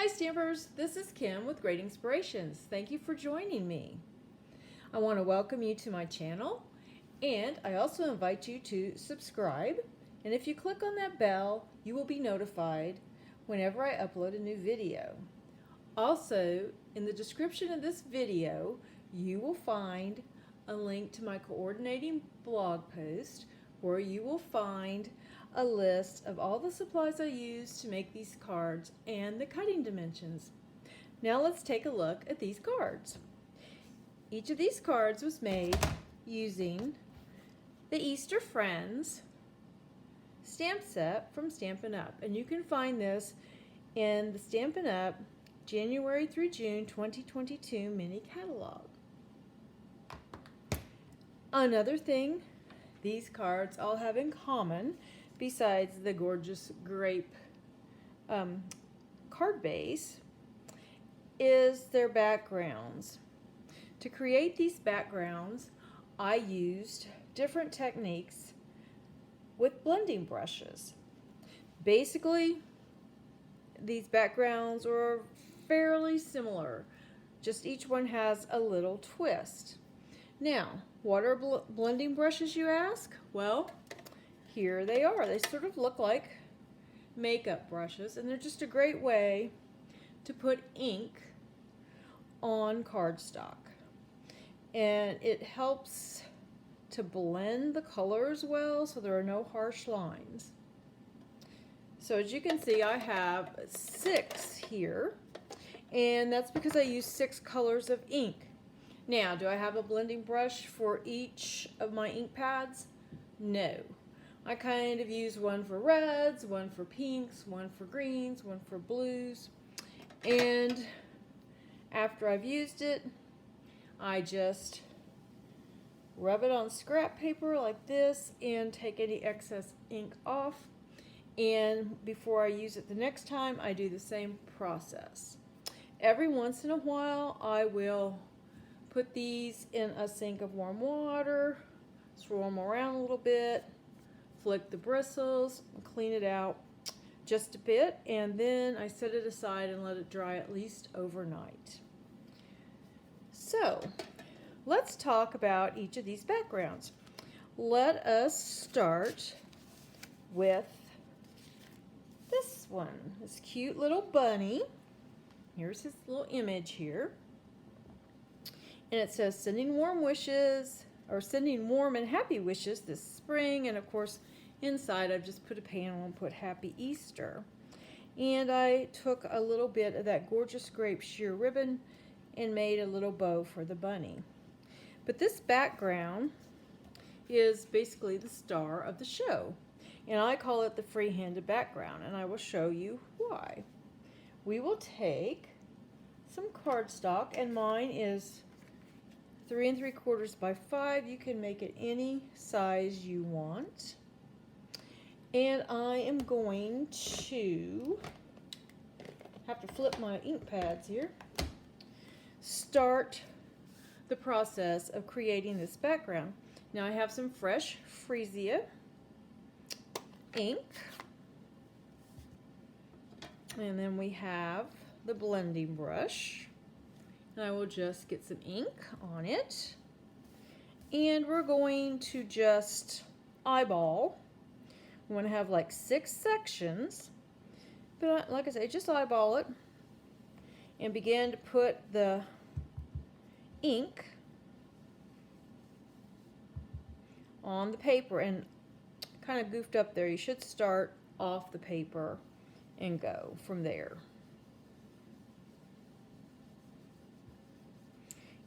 Hi Stampers, this is Kim with Great Inspirations. Thank you for joining me. I want to welcome you to my channel, and I also invite you to subscribe, and if you click on that bell you will be notified whenever I upload a new video. Also, in the description of this video you will find a link to my coordinating blog post where you will find a list of all the supplies I use to make these cards and the cutting dimensions. Now let's take a look at these cards. Each of these cards was made using the Easter Friends stamp set from Stampin' Up! And you can find this in the Stampin' Up! January through June 2022 mini catalog. Another thing these cards all have in common, besides the gorgeous grape card base, is their backgrounds. To create these backgrounds, I used different techniques with blending brushes. Basically, these backgrounds are fairly similar, just each one has a little twist. Now, what are blending brushes, you ask? Well, here they are. They sort of look like makeup brushes, and they're just a great way to put ink on cardstock. And it helps to blend the colors well so there are no harsh lines. So as you can see, I have 6 here, and that's because I use 6 colors of ink. Now, do I have a blending brush for each of my ink pads? No. I kind of use one for reds, one for pinks, one for greens, one for blues. And after I've used it, I just rub it on scrap paper like this and take any excess ink off. And before I use it the next time, I do the same process. Every once in a while, I will put these in a sink of warm water, swirl them around a little bit, flick the bristles, clean it out just a bit, and then I set it aside and let it dry at least overnight. So, let's talk about each of these backgrounds. Let us start with this one, this cute little bunny. Here's his little image here. And it says, sending warm wishes, or sending warm and happy wishes this spring. And of course, inside I've just put a panel and put Happy Easter. And I took a little bit of that gorgeous grape sheer ribbon and made a little bow for the bunny. But this background is basically the star of the show. And I call it the free-handed background, and I will show you why. We will take some cardstock, and mine is 3 3/4 by 5. You can make it any size you want. And I am going to have to flip my ink pads here. Start the process of creating this background. Now I have some fresh Freesia ink. And then we have the blending brush. And I will just get some ink on it. And we're going to just eyeball. We want to have like 6 sections. But like I say, just eyeball it. And begin to put the ink on the paper. And kind of goofed up there. You should start off the paper and go from there.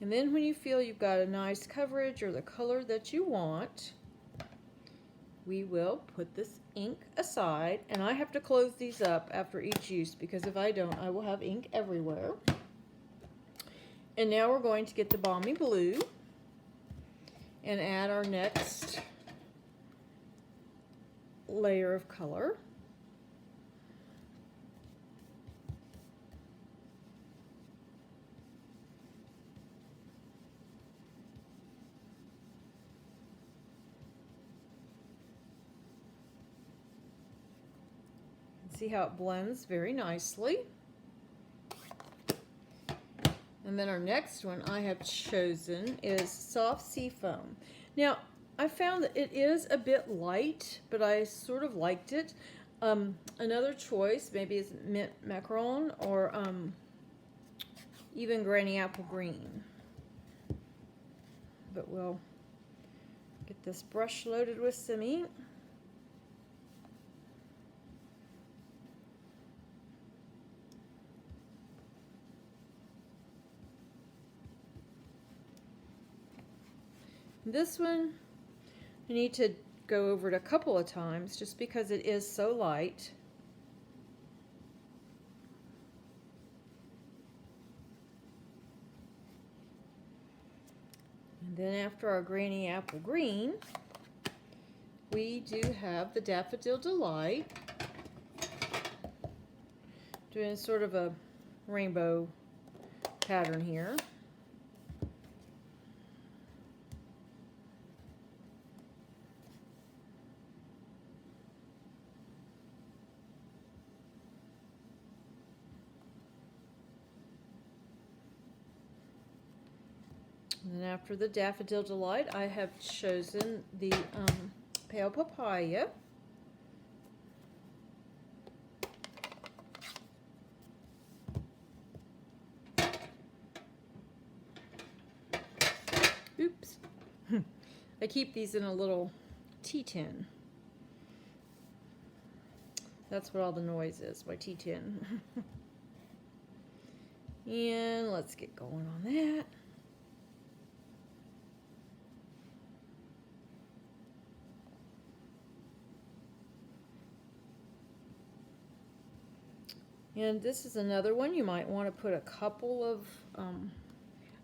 And then when you feel you've got a nice coverage or the color that you want, we will put this ink aside. And I have to close these up after each use because if I don't, I will have ink everywhere. And now we're going to get the Balmy Blue and add our next layer of color. See how it blends very nicely. And then our next one I have chosen is Soft Sea Foam. Now, I found that it is a bit light, but I sort of liked it. Another choice maybe is mint macaron or even granny apple green. But we'll get this brush loaded with some ink. This one, I need to go over it a couple of times just because it is so light. And then after our Granny Apple Green, we do have the Daffodil Delight, doing sort of a rainbow pattern here. And then after the Daffodil Delight, I have chosen the Pale Papaya. Oops. I keep these in a little tea tin. That's what all the noise is, my tea tin. And let's get going on that. And this is another one you might want to put a couple of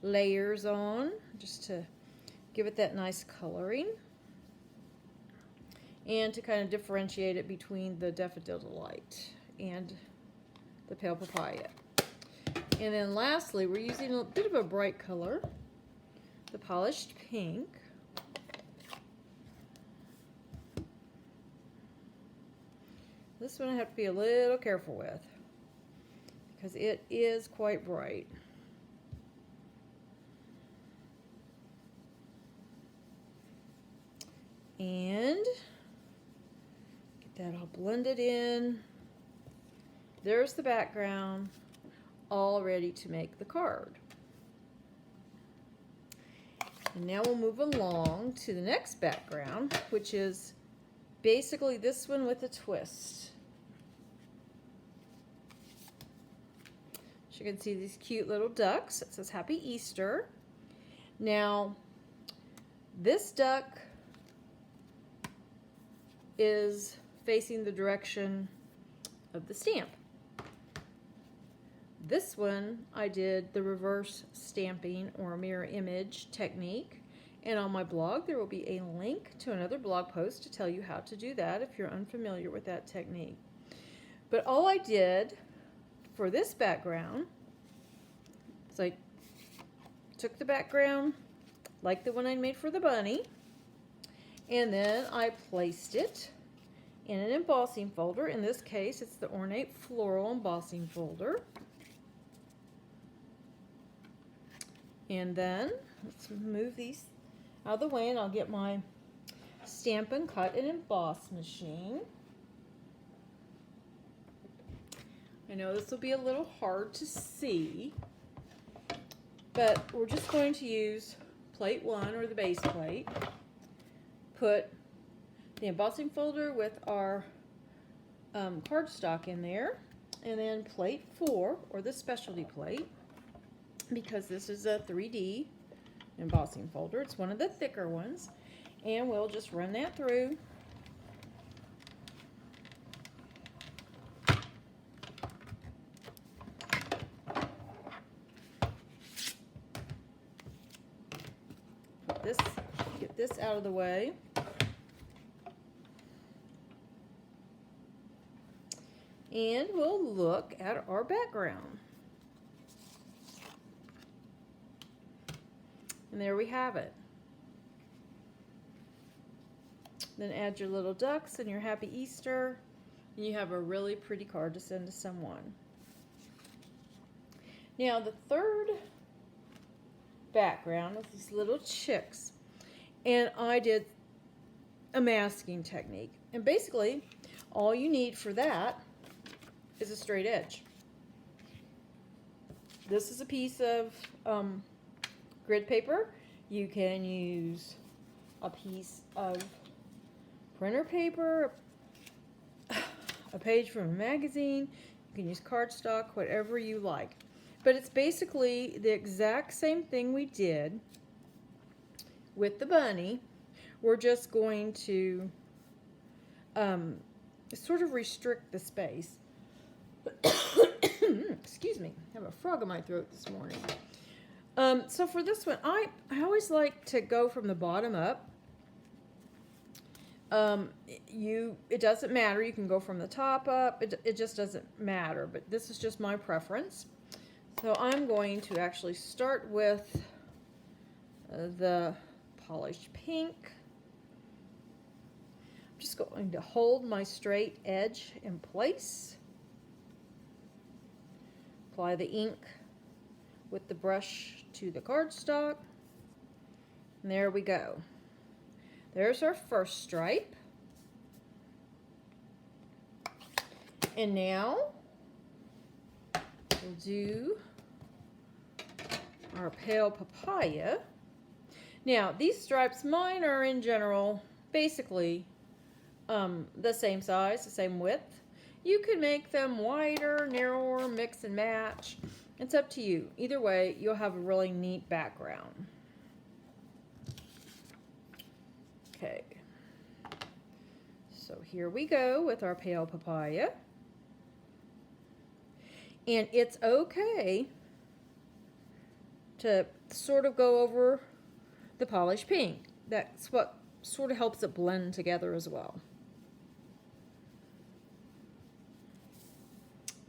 layers on just to give it that nice coloring and to kind of differentiate it between the Daffodil Delight and the Pale Papaya. And then lastly, we're using a bit of a bright color, the Polished Pink. This one I have to be a little careful with, because it is quite bright. And get that all blended in. There's the background, all ready to make the card. And now we'll move along to the next background, which is basically this one with a twist. You can see these cute little ducks. It says Happy Easter. Now, this duck is facing the direction of the stamp. This one, I did the reverse stamping or mirror image technique. And on my blog, there will be a link to another blog post to tell you how to do that if you're unfamiliar with that technique. But all I did for this background, so I took the background like the one I made for the bunny, and then I placed it in an embossing folder. In this case, it's the Ornate Floral embossing folder. And then let's move these out of the way, and I'll get my Stampin' Cut and Emboss machine. I know this will be a little hard to see, but we're just going to use plate 1 or the base plate, put the embossing folder with our cardstock in there, and then plate 4 or the specialty plate, because this is a 3D embossing folder. It's one of the thicker ones, and we'll just run that through. Get this out of the way. And we'll look at our background. And there we have it. Then add your little ducks and your Happy Easter, and you have a really pretty card to send to someone. Now the third background with these little chicks. And I did a masking technique. And basically, all you need for that is a straight edge. This is a piece of grid paper. You can use a piece of printer paper, a page from a magazine. You can use cardstock, whatever you like. But it's basically the exact same thing we did with the bunny. We're just going to sort of restrict the space. Excuse me, I have a frog in my throat this morning. So for this one, I always like to go from the bottom up. It doesn't matter. You can go from the top up. It just doesn't matter. But this is just my preference. So I'm going to actually start with the polished pink. I'm just going to hold my straight edge in place. Apply the ink with the brush to the cardstock. And there we go. There's our first stripe. And now we'll do our pale papaya. Now these stripes, mine are in general basically the same size, the same width. You can make them wider, narrower, mix and match. It's up to you. Either way, you'll have a really neat background. Okay. So here we go with our pale papaya. And it's okay to sort of go over the polished pink. That's what sort of helps it blend together as well.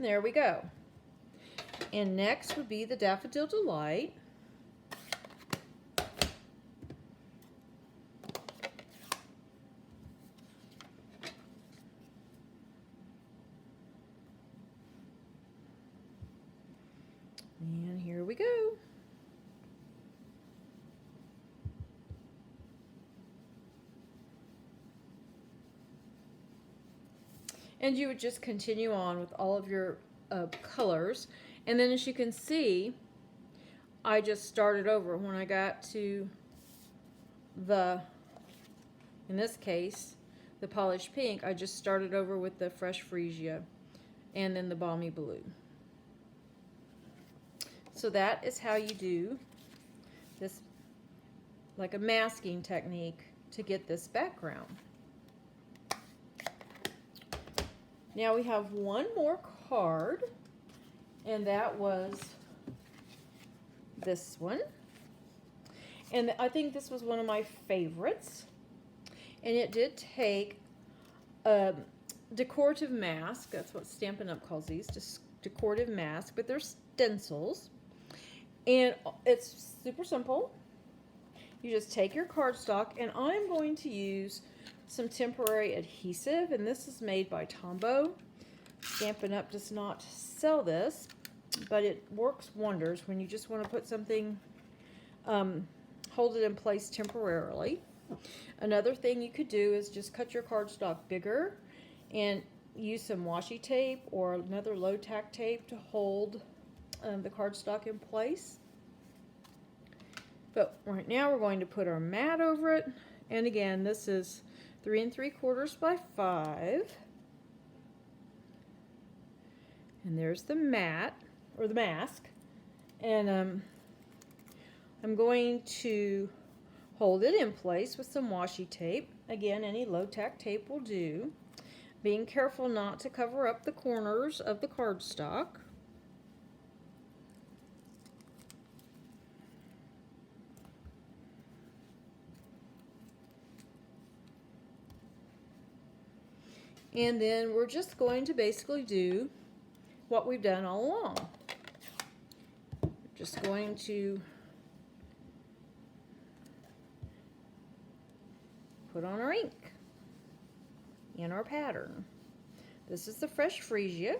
There we go. And next would be the Daffodil Delight. And here we go. And you would just continue on with all of your colors. And then as you can see, I just started over. When I got to the, in this case, the polished pink, I just started over with the fresh freesia and then the balmy blue. So that is how you do this, like a masking technique to get this background. Now we have one more card, and that was this one. And I think this was one of my favorites. And it did take a Decorative Mask. That's what Stampin' Up! Calls these, Decorative Mask, but they're stencils. And it's super simple. You just take your cardstock, and I'm going to use some temporary adhesive, and this is made by Tombow. Stampin' Up! Does not sell this, but it works wonders when you just want to put something, hold it in place temporarily. Another thing you could do is just cut your cardstock bigger and use some washi tape or another low tack tape to hold the cardstock in place. But right now we're going to put our mat over it, and again, this is 3 3/4 by 5. And there's the mat, or the mask. And I'm going to hold it in place with some washi tape. Again, any low tack tape will do. Being careful not to cover up the corners of the cardstock. And then we're just going to basically do what we've done all along. We're just going to put on our ink and our pattern. This is the fresh freesia.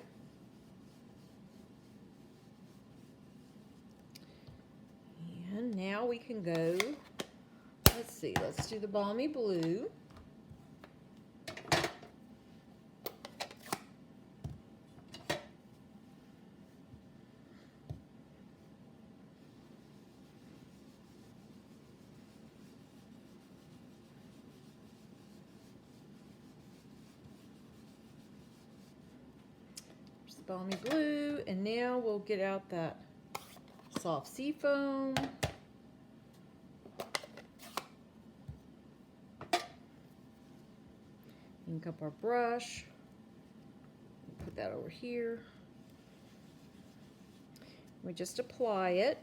And now we can go, let's see, let's do the balmy blue. Balmy blue, and now we'll get out that soft sea foam. Ink up our brush. Put that over here. We just apply it.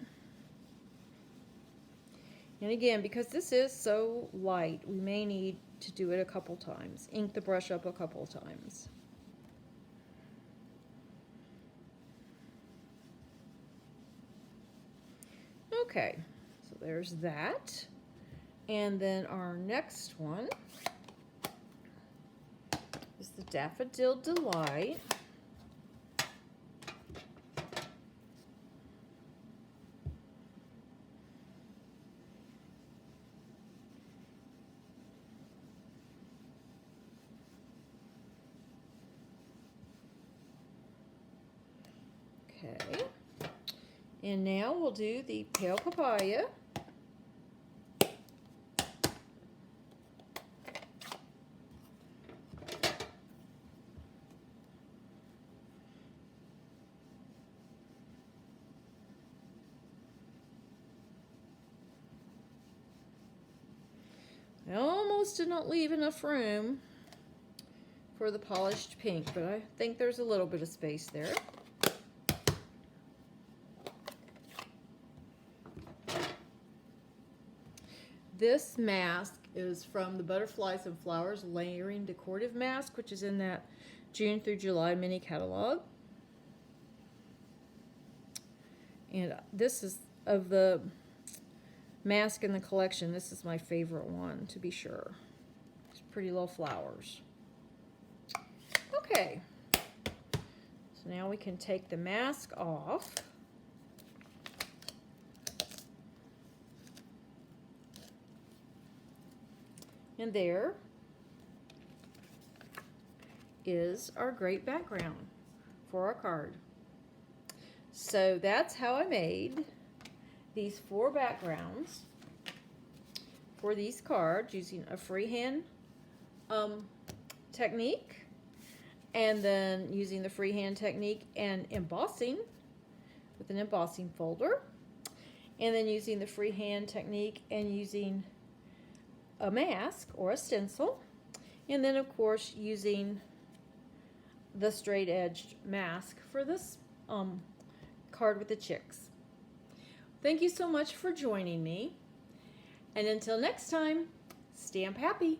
And again, because this is so light, we may need to do it a couple times. Ink the brush up a couple times. Okay, so there's that. And then our next one is the Daffodil Delight. Okay. And now we'll do the Pale Papaya. I almost didn't leave enough room for the polished pink, but I think there's a little bit of space there. This mask is from the Butterflies and Flowers Layering Decorative Mask, which is in that June through July mini catalog. And this is, of the mask in the collection, this is my favorite one, to be sure. It's pretty little flowers. Okay, so now we can take the mask off. And there is our great background for our card. So that's how I made these 4 backgrounds for these cards using a freehand technique, and then using the freehand technique and embossing with an embossing folder, and then using the freehand technique and using a mask or a stencil, and then of course using the straight edged mask for this card with the chicks. Thank you so much for joining me, and until next time, stamp happy.